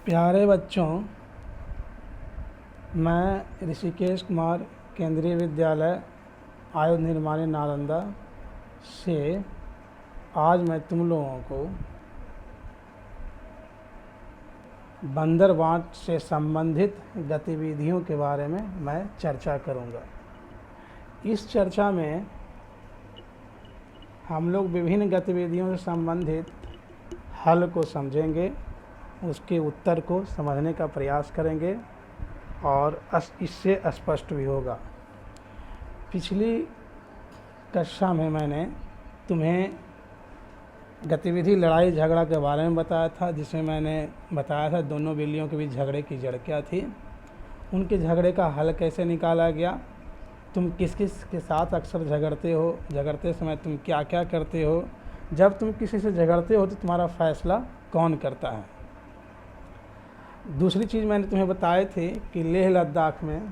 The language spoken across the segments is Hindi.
प्यारे बच्चों, मैं ऋषिकेश कुमार केंद्रीय विद्यालय आयुध निर्माणी नालंदा से आज मैं तुम लोगों को बंदर बांट से संबंधित गतिविधियों के बारे में मैं चर्चा करूंगा। इस चर्चा में हम लोग विभिन्न गतिविधियों से संबंधित हल को समझेंगे, उसके उत्तर को समझने का प्रयास करेंगे और इससे स्पष्ट भी होगा। पिछली कक्षा में मैंने तुम्हें गतिविधि लड़ाई झगड़ा के बारे में बताया था, जिसमें मैंने बताया था दोनों बिल्लियों के बीच झगड़े की जड़ क्या थी, उनके झगड़े का हल कैसे निकाला गया, तुम किस किस के साथ अक्सर झगड़ते हो, झगड़ते समय तुम क्या क्या करते हो, जब तुम किसी से झगड़ते हो तो तुम्हारा फैसला कौन करता है। दूसरी चीज़ मैंने तुम्हें बताए थे कि लेह लद्दाख में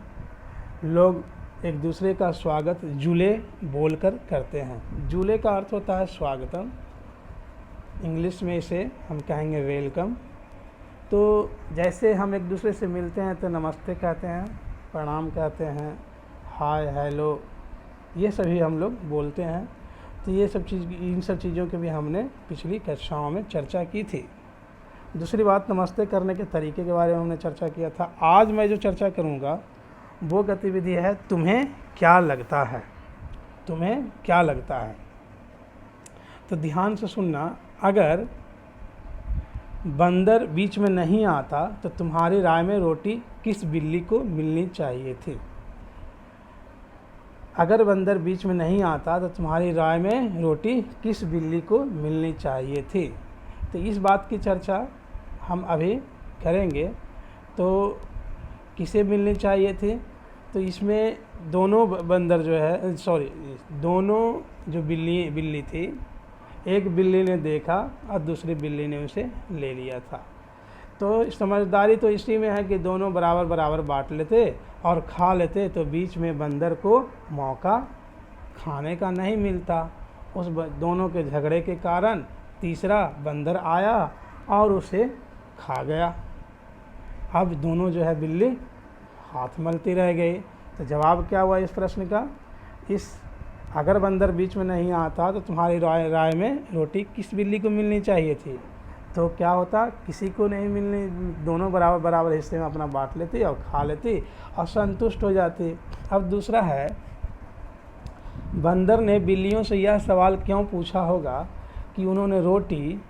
लोग एक दूसरे का स्वागत जूले बोलकर करते हैं। जूले का अर्थ होता है स्वागतम, इंग्लिश में इसे हम कहेंगे वेलकम। तो जैसे हम एक दूसरे से मिलते हैं तो नमस्ते कहते हैं, प्रणाम कहते हैं, हाय हेलो, ये सभी हम लोग बोलते हैं। तो ये सब इन सब चीज़ों की भी हमने पिछली कक्षाओं में चर्चा की थी। दूसरी बात, नमस्ते करने के तरीके के बारे में हमने चर्चा किया था। आज मैं जो चर्चा करूँगा वो गतिविधि है तुम्हें क्या लगता है। तुम्हें क्या लगता है, तो ध्यान से सुनना। अगर बंदर बीच में नहीं आता तो तुम्हारी राय में रोटी किस बिल्ली को मिलनी चाहिए थी। अगर बंदर बीच में नहीं आता तो तुम्हारी राय में रोटी किस बिल्ली को मिलनी चाहिए थी। तो इस बात की चर्चा हम अभी करेंगे। तो किसे मिलनी चाहिए थी, तो इसमें दोनों बंदर जो है दोनों जो बिल्ली थी, एक बिल्ली ने देखा और दूसरी बिल्ली ने उसे ले लिया था। तो समझदारी तो इसी में है कि दोनों बराबर बराबर बांट लेते और खा लेते, तो बीच में बंदर को मौका खाने का नहीं मिलता। उस दोनों के झगड़े के कारण तीसरा बंदर आया और उसे खा गया। अब दोनों जो है बिल्ली हाथ मलती रह गई। तो जवाब क्या हुआ इस प्रश्न का, अगर बंदर बीच में नहीं आता तो तुम्हारी राय में रोटी किस बिल्ली को मिलनी चाहिए थी। तो क्या होता, किसी को नहीं मिलनी, दोनों बराबर बराबर हिस्से में अपना बांट लेती और खा लेती और संतुष्ट हो जाती। अब दूसरा है, बंदर ने बिल्लियों से यह सवाल क्यों पूछा होगा कि उन्होंने रोटी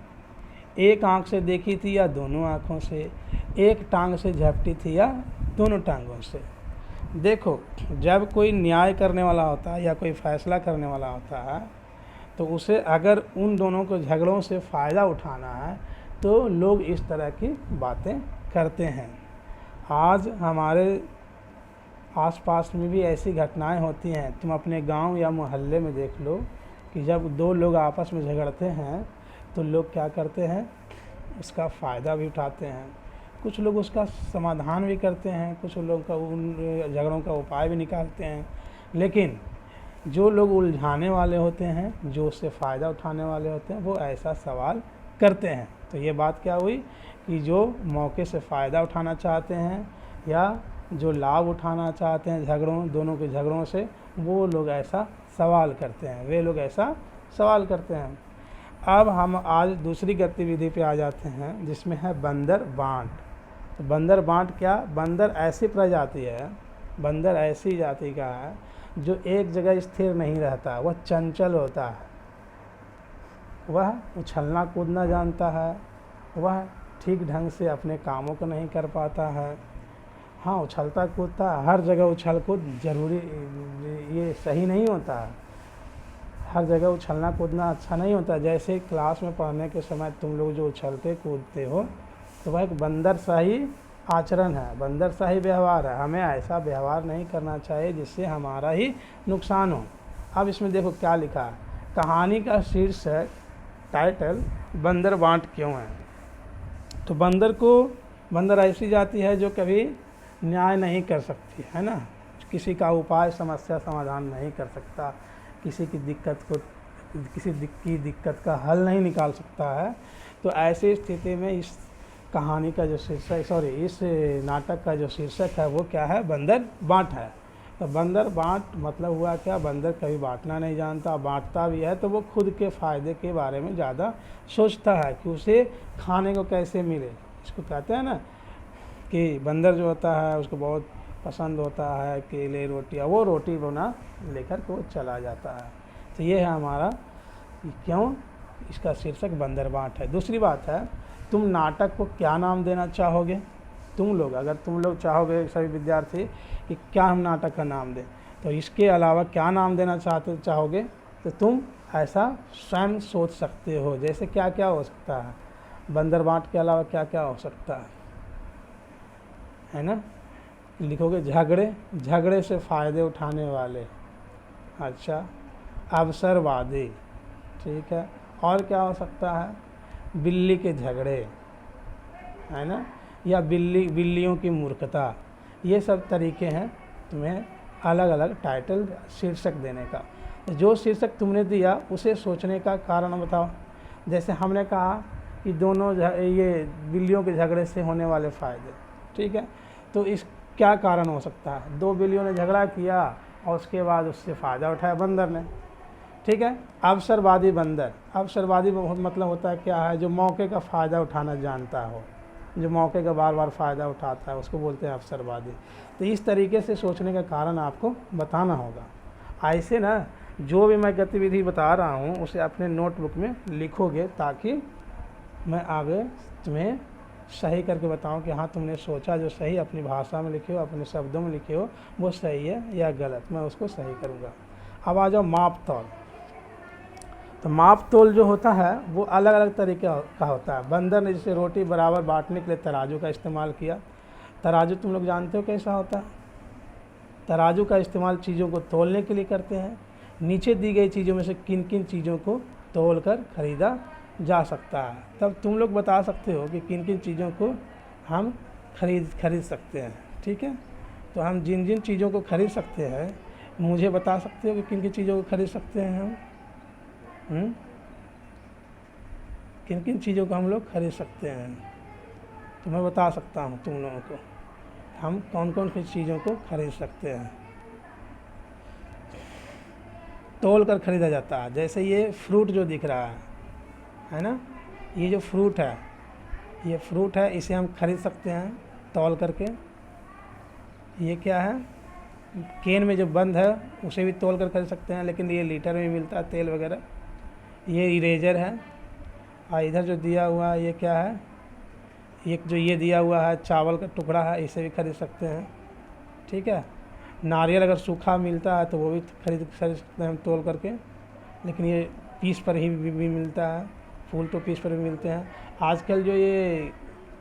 एक आंख से देखी थी या दोनों आँखों से, एक टांग से झपटी थी या दोनों टांगों से। देखो, जब कोई न्याय करने वाला होता है या कोई फैसला करने वाला होता है तो उसे अगर उन दोनों को झगड़ों से फ़ायदा उठाना है तो लोग इस तरह की बातें करते हैं। आज हमारे आसपास में भी ऐसी घटनाएं होती हैं। तुम अपने गांव या मोहल्ले में देख लो कि जब दो लोग आपस में झगड़ते हैं तो लोग क्या करते हैं, उसका फ़ायदा भी उठाते हैं। कुछ लोग उसका समाधान भी करते हैं, कुछ लोग का उन झगड़ों का उपाय भी निकालते हैं। लेकिन जो लोग उलझाने वाले होते हैं, जो उससे फ़ायदा उठाने वाले होते हैं, वो ऐसा सवाल करते हैं। तो ये बात क्या हुई कि जो मौके से फ़ायदा उठाना चाहते हैं या जो लाभ उठाना चाहते हैं दोनों के झगड़ों से, वो लोग ऐसा सवाल करते हैं, वे लोग ऐसा सवाल करते हैं। अब हम आज दूसरी गतिविधि पे आ जाते हैं, जिसमें है बंदर बांट। तो बंदर बांट क्या, बंदर ऐसी प्रजाति है, बंदर ऐसी जाति का है जो एक जगह स्थिर नहीं रहता, वह चंचल होता है, वह उछलना कूदना जानता है, वह ठीक ढंग से अपने कामों को नहीं कर पाता है। हाँ, उछलता कूदता, हर जगह उछल कूद जरूरी, ये सही नहीं होता है। हर जगह उछलना कूदना अच्छा नहीं होता। जैसे क्लास में पढ़ने के समय तुम लोग जो उछलते कूदते हो तो वह एक बंदर सा ही आचरण है, बंदर सा ही व्यवहार है। हमें ऐसा व्यवहार नहीं करना चाहिए जिससे हमारा ही नुकसान हो। अब इसमें देखो क्या लिखा है, कहानी का शीर्षक टाइटल बंदर बांट क्यों है। तो बंदर ऐसी जाति है जो कभी न्याय नहीं कर सकती है ना, किसी का उपाय समस्या समाधान नहीं कर सकता, किसी की दिक्कत का हल नहीं निकाल सकता है। तो ऐसी स्थिति में इस कहानी का जो शीर्षक इस नाटक का जो शीर्षक है वो क्या है, बंदर बाँट है। तो बंदर बाँट मतलब हुआ क्या, बंदर कभी बांटना नहीं जानता, बांटता भी है तो वो खुद के फ़ायदे के बारे में ज़्यादा सोचता है कि उसे खाने को कैसे मिले। इसको कहते हैं ना कि बंदर जो होता है उसको बहुत पसंद होता है केले रोटियाँ, वो रोटी बना लेकर के वो चला जाता है। तो ये है हमारा क्यों इसका शीर्षक बंदर बाँट है। दूसरी बात है, तुम नाटक को क्या नाम देना चाहोगे? तुम लोग अगर तुम लोग चाहोगे सभी विद्यार्थी कि क्या हम नाटक का नाम दें, तो इसके अलावा क्या नाम देना चाहोगे तो तुम ऐसा स्वयं सोच सकते हो। जैसे क्या क्या हो सकता है, बंदर बाँट के अलावा क्या क्या हो सकता है ना। लिखोगे झगड़े से फ़ायदे उठाने वाले, अच्छा अवसरवादी, ठीक है। और क्या हो सकता है, बिल्ली के झगड़े, है ना, या बिल्लियों की मूर्खता। ये सब तरीके हैं तुम्हें अलग अलग टाइटल शीर्षक देने का। जो शीर्षक तुमने दिया उसे सोचने का कारण बताओ। जैसे हमने कहा कि दोनों ये बिल्लियों के झगड़े से होने वाले फ़ायदे, ठीक है। तो इस क्या कारण हो सकता है, दो बिल्लियों ने झगड़ा किया और उसके बाद उससे फ़ायदा उठाया बंदर ने, ठीक है। अवसरवादी बंदर, अवसरवादी मतलब होता है क्या है, जो मौके का फ़ायदा उठाना जानता हो, जो मौके का बार बार फ़ायदा उठाता है उसको बोलते हैं अवसरवादी। तो इस तरीके से सोचने का कारण आपको बताना होगा। ऐसे ना जो भी मैं गतिविधि बता रहा हूँ उसे अपने नोटबुक में लिखोगे ताकि मैं आगे तुम्हें सही करके बताऊं कि हाँ तुमने सोचा जो सही अपनी भाषा में लिखे हो, अपने शब्दों में लिखे हो, वो सही है या गलत, मैं उसको सही करूँगा। अब आ जाओ माप तौल। तो माप तोल जो होता है वो अलग अलग तरीके का होता है। बंदर ने जैसे रोटी बराबर बांटने के लिए तराजू का इस्तेमाल किया। तराजू तुम लोग जानते हो कैसा होता है, तराजू का इस्तेमाल चीज़ों को तोलने के लिए करते हैं। नीचे दी गई चीज़ों में से किन किन चीज़ों को तोल कर खरीदा जा सकता है, तब तुम लोग बता सकते हो कि किन किन चीज़ों को हम खरीद सकते हैं, ठीक है। तो हम जिन जिन चीज़ों को खरीद सकते हैं मुझे बता सकते हो कि किन किन चीज़ों को खरीद सकते हैं हम, किन किन चीज़ों को हम लोग खरीद सकते हैं। तो मैं बता सकता हूँ तुम लोगों को हम कौन कौन सी चीज़ों को खरीद सकते हैं, तोल कर खरीदा जाता है। जैसे ये फ्रूट जो दिख रहा है ना, ये जो फ्रूट है, ये फ्रूट है, इसे हम खरीद सकते हैं तौल करके। ये क्या है, केन में जो बंद है उसे भी तौल कर खरीद सकते हैं, लेकिन ये लीटर में मिलता है तेल वगैरह। ये इरेजर है, और इधर जो दिया हुआ है ये क्या है, एक जो ये दिया हुआ है चावल का टुकड़ा है, इसे भी खरीद सकते हैं, ठीक है। नारियल अगर सूखा मिलता है तो वो भी खरीद सकते हैं हम तौल करके, लेकिन ये पीस पर ही भी मिलता है, फूल तो पीस पर भी मिलते हैं। आजकल जो ये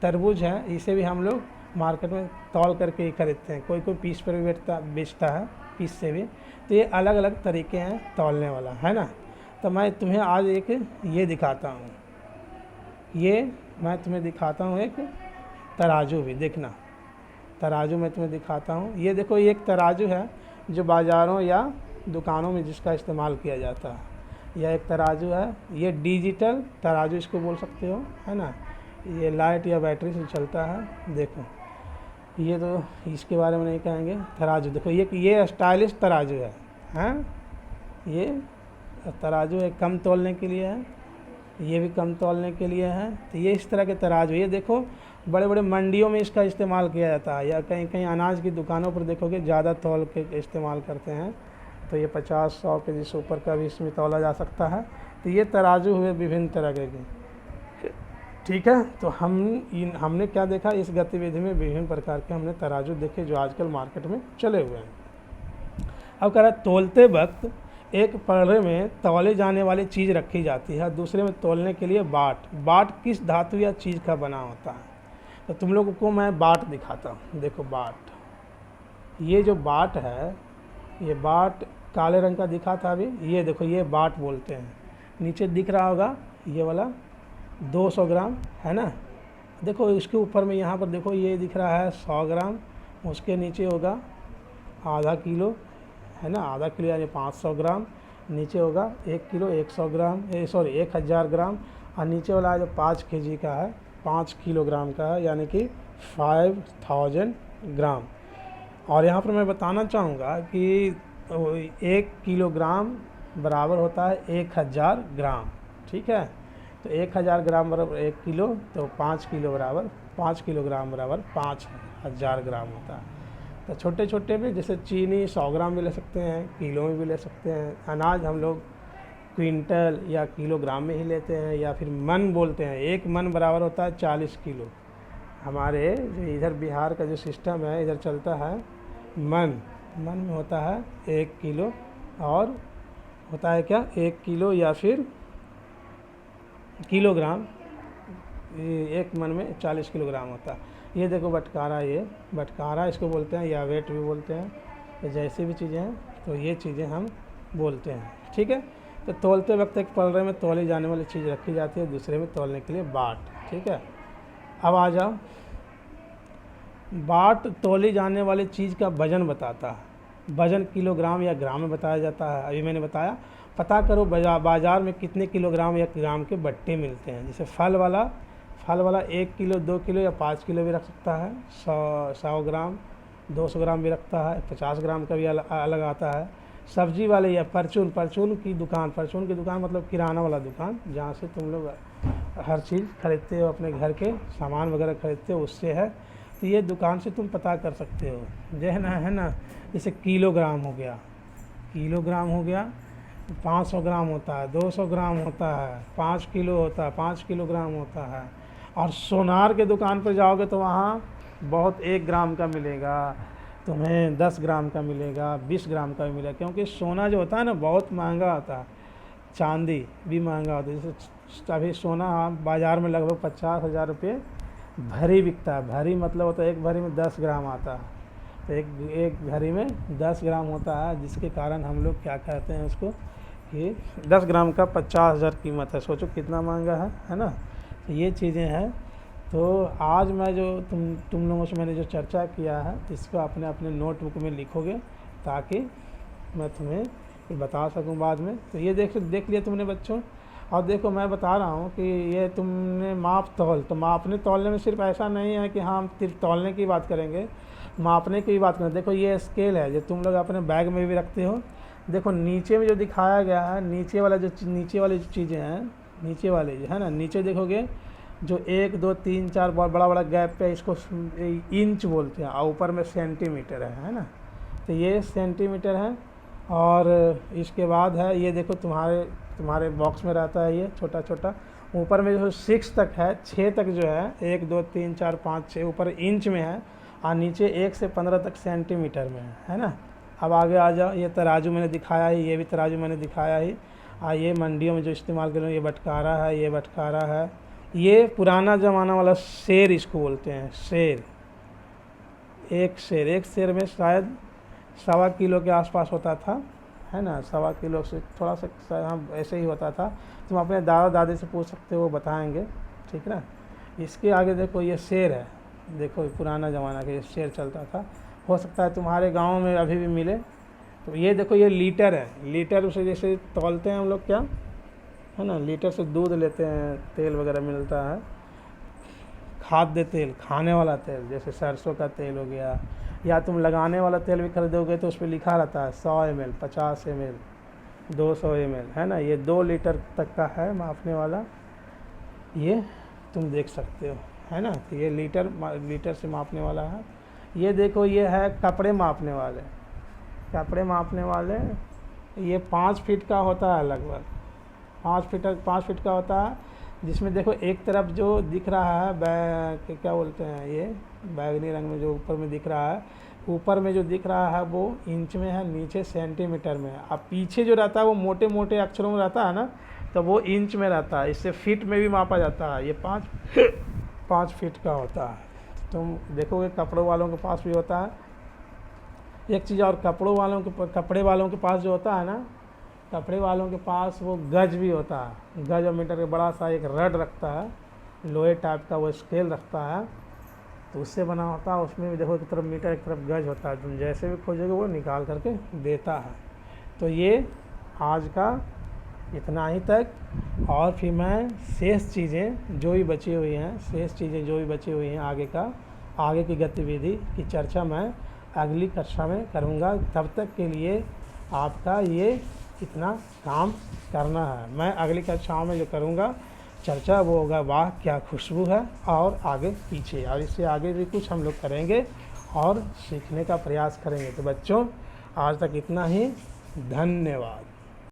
तरबूज है इसे भी हम लोग मार्केट में तौल करके ही खरीदते हैं, कोई कोई पीस पर भी बेचता है, पीस से भी। तो ये अलग अलग तरीके हैं तौलने वाला, है ना। तो मैं तुम्हें आज एक ये दिखाता हूँ, ये मैं तुम्हें दिखाता हूँ एक तराजू भी, देखना तराजू मैं तुम्हें दिखाता हूँ। ये देखो ये एक तराजू है जो बाज़ारों या दुकानों में जिसका इस्तेमाल किया जाता है। यह एक तराजू है, ये डिजिटल तराजू इसको बोल सकते हो, है ना। ये लाइट या बैटरी से चलता है। देखो ये तो इसके बारे में नहीं कहेंगे। तराजू देखो, ये स्टाइलिश तराजू है, हैं। ये तराजू है, कम तौलने के लिए है, ये भी कम तौलने के लिए है। तो ये इस तरह के तराजू, ये देखो बड़े बड़े मंडियों में इसका इस्तेमाल किया जाता है, या कहीं कहीं अनाज की दुकानों पर देखोगे ज़्यादा तौल के इस्तेमाल करते हैं। तो ये 50-100 के जी ऊपर का भी इसमें तौला जा सकता है। तो ये तराजू हुए विभिन्न तरह के, ठीक है। तो हमने क्या देखा इस गतिविधि में, विभिन्न प्रकार के हमने तराजू देखे जो आजकल मार्केट में चले हुए हैं। अब कह रहा है तौलते वक्त एक पड़े में तौले जाने वाली चीज़ रखी जाती है, दूसरे में तौलने के लिए बाट किस धातु या चीज़ का बना होता है। तो तुम लोगों को मैं बाट दिखाता हूँ। देखो बाट, ये जो बाट है, ये बाट काले रंग का दिखा था अभी, ये देखो ये बाट बोलते हैं। नीचे दिख रहा होगा ये वाला 200 ग्राम, है ना। देखो इसके ऊपर में यहाँ पर देखो ये दिख रहा है 100 ग्राम, उसके नीचे होगा आधा किलो, है ना, आधा किलो यानी 500 ग्राम। नीचे होगा 1 किलो 100 ग्राम, 1000 ग्राम, और नीचे वाला जो 5 kg का है 5 किलोग्राम का है, यानी कि 5000 ग्राम। और यहाँ पर मैं बताना चाहूँगा कि 1 किलोग्राम बराबर होता है 1000 ग्राम, ठीक है। तो 1000 ग्राम बराबर 1 किलो, तो 5 किलो बराबर 5 किलोग्राम बराबर 5000 ग्राम होता है। तो छोटे छोटे में जैसे चीनी 100 ग्राम भी ले सकते हैं, किलो में भी ले सकते हैं। अनाज हम लोग क्विंटल या किलोग्राम में ही लेते हैं, या फिर मन बोलते हैं। 1 मन बराबर होता है 40 किलो। हमारे जो इधर बिहार का जो सिस्टम है, इधर चलता है मन में होता है 1 किलो, और होता है क्या 1 किलो या फिर किलोग्राम। 1 मन में 40 किलोग्राम होता है। ये देखो बटकारा, ये बटकारा इसको बोलते हैं, या वेट भी बोलते हैं। तो जैसी भी चीज़ें हैं तो ये चीज़ें हम बोलते हैं, ठीक है। तो तौलते वक्त एक पलड़े में तौली जाने वाली चीज़ रखी जाती है, दूसरे में तौलने के लिए बाट, ठीक है। अब आ जाओ, बाट तौली जाने वाली चीज़ का वजन बताता है। वजन किलोग्राम या ग्राम में बताया जाता है। अभी मैंने बताया, पता करो बाज़ार में कितने किलोग्राम या ग्राम के बट्टे मिलते हैं। जैसे फल वाला 1 किलो 2 किलो या 5 किलो भी रख सकता है, 100 ग्राम 200 ग्राम भी रखता है, 50 ग्राम का भी अलग आता है। सब्जी वाले या परचून की दुकान मतलब किराना वाला दुकान, जहाँ से तुम लोग हर चीज़ खरीदते हो, अपने घर के सामान वगैरह खरीदते हो, उससे है। तो ये दुकान से तुम पता कर सकते हो। जो है ना जैसे किलोग्राम हो गया 500 ग्राम होता है, 200 ग्राम होता है, 5 किलो होता है, 5 किलोग्राम होता है। और सोनार के दुकान पर जाओगे तो वहाँ बहुत 1 ग्राम का मिलेगा, तुम्हें 10 ग्राम का मिलेगा, 20 ग्राम का भी मिलेगा। क्योंकि सोना जो होता है ना बहुत महंगा होता है, चांदी भी महंगा होता है। जैसे अभी सोना बाज़ार में लगभग 50,000 रुपये भरी बिकता है। भरी मतलब होता है एक भरी में 10 ग्राम आता है। तो एक भरी में 10 ग्राम होता है, जिसके कारण हम लोग क्या कहते हैं उसको कि 10 ग्राम का 50,000 कीमत है। सोचो कितना महंगा है ना। तो ये चीज़ें हैं। तो आज मैं जो तुम लोगों से मैंने जो चर्चा किया है, इसको अपने अपने नोटबुक में लिखोगे, ताकि मैं तुम्हें बता सकूं बाद में। तो ये देख लिया तुमने बच्चों। और देखो मैं बता रहा हूँ कि ये तुमने तो मापने तौलने में सिर्फ ऐसा नहीं है कि हम सिर्फ तौलने की बात करेंगे, मापने की बात करें। देखो ये स्केल है जो तुम लोग अपने बैग में भी रखते हो। देखो नीचे में जो दिखाया गया है, नीचे वाली जो चीज़ें हैं, नीचे वाले जो है ना, नीचे देखोगे जो 1 2 3 4 बहुत बड़ा गैप पे, इसको इंच बोलते हैं, और ऊपर में सेंटीमीटर है ना। तो ये सेंटीमीटर है। और इसके बाद है ये देखो तुम्हारे बॉक्स में रहता है ये छोटा ऊपर में जो 6 तक है, 6 तक जो है 1 2 3 4 5 6 ऊपर इंच में है, और नीचे 1 से 15 तक सेंटीमीटर में है ना। अब आगे आ जाओ, ये तराजू मैंने दिखाया ही, ये भी तराजू मैंने दिखाया ही। ये मंडियों में जो इस्तेमाल कर रहे हो, ये बटकारा है। ये पुराना ज़माना वाला सेर इसको बोलते हैं, सेर। एक सेर में शायद 1.25 किलो के आसपास होता था, है ना। 1.25 किलो से थोड़ा सा हाँ ऐसे ही होता था। तुम अपने दादा दादी से पूछ सकते हो, वो बताएंगे, ठीक ना। इसके आगे देखो ये शेर है, देखो पुराना ज़माना का ये शेर चलता था। हो सकता है तुम्हारे गांव में अभी भी मिले। तो ये देखो ये लीटर है, लीटर से जैसे तौलते हैं हम लोग, क्या है ना, लीटर से दूध लेते हैं, तेल वगैरह मिलता है, खाद्य तेल, खाने वाला तेल, जैसे सरसों का तेल हो गया, या तुम लगाने वाला तेल भी खरीदोगे तो उस पर लिखा रहता है 100 ml, 50 ml, 200 ml, है ना। ये 2 लीटर तक का है मापने वाला, ये तुम देख सकते हो, है ना। तो ये लीटर से मापने वाला है। ये देखो ये है कपड़े मापने वाले, ये 5 फीट का होता है, लगभग 5 फीट का होता है। जिसमें देखो एक तरफ जो दिख रहा है क्या बोलते हैं, ये बैगनी रंग में जो ऊपर में दिख रहा है, ऊपर में जो दिख रहा है वो इंच में है, नीचे सेंटीमीटर में है। अब पीछे जो रहता है वो मोटे मोटे अक्षरों में रहता है ना, तो वो इंच में रहता है। इससे फीट में भी मापा जाता है। ये 5 फीट का होता है। तुम देखोगे कपड़ों वालों के पास भी होता है। एक चीज़ और, कपड़े वालों के पास जो होता है ना, कपड़े वालों के पास वो गज भी होता है। गज और मीटर का बड़ा सा एक रड रखता है, लोहे टाइप का वो स्केल रखता है, तो उससे बना होता है। उसमें भी देखो एक तरफ मीटर एक तरफ गज होता है, तुम जैसे भी खोजोगे वो निकाल करके देता है। तो ये आज का इतना ही तक। और फिर मैं शेष चीज़ें जो भी बची हुई हैं आगे की गतिविधि की चर्चा मैं अगली कक्षा में करूँगा। तब तक के लिए आपका ये इतना काम करना है। मैं अगली कक्षाओं में जो करूँगा चर्चा वो होगा वाह क्या खुशबू है और आगे पीछे, और इससे आगे भी कुछ हम लोग करेंगे और सीखने का प्रयास करेंगे। तो बच्चों आज तक इतना ही, धन्यवाद।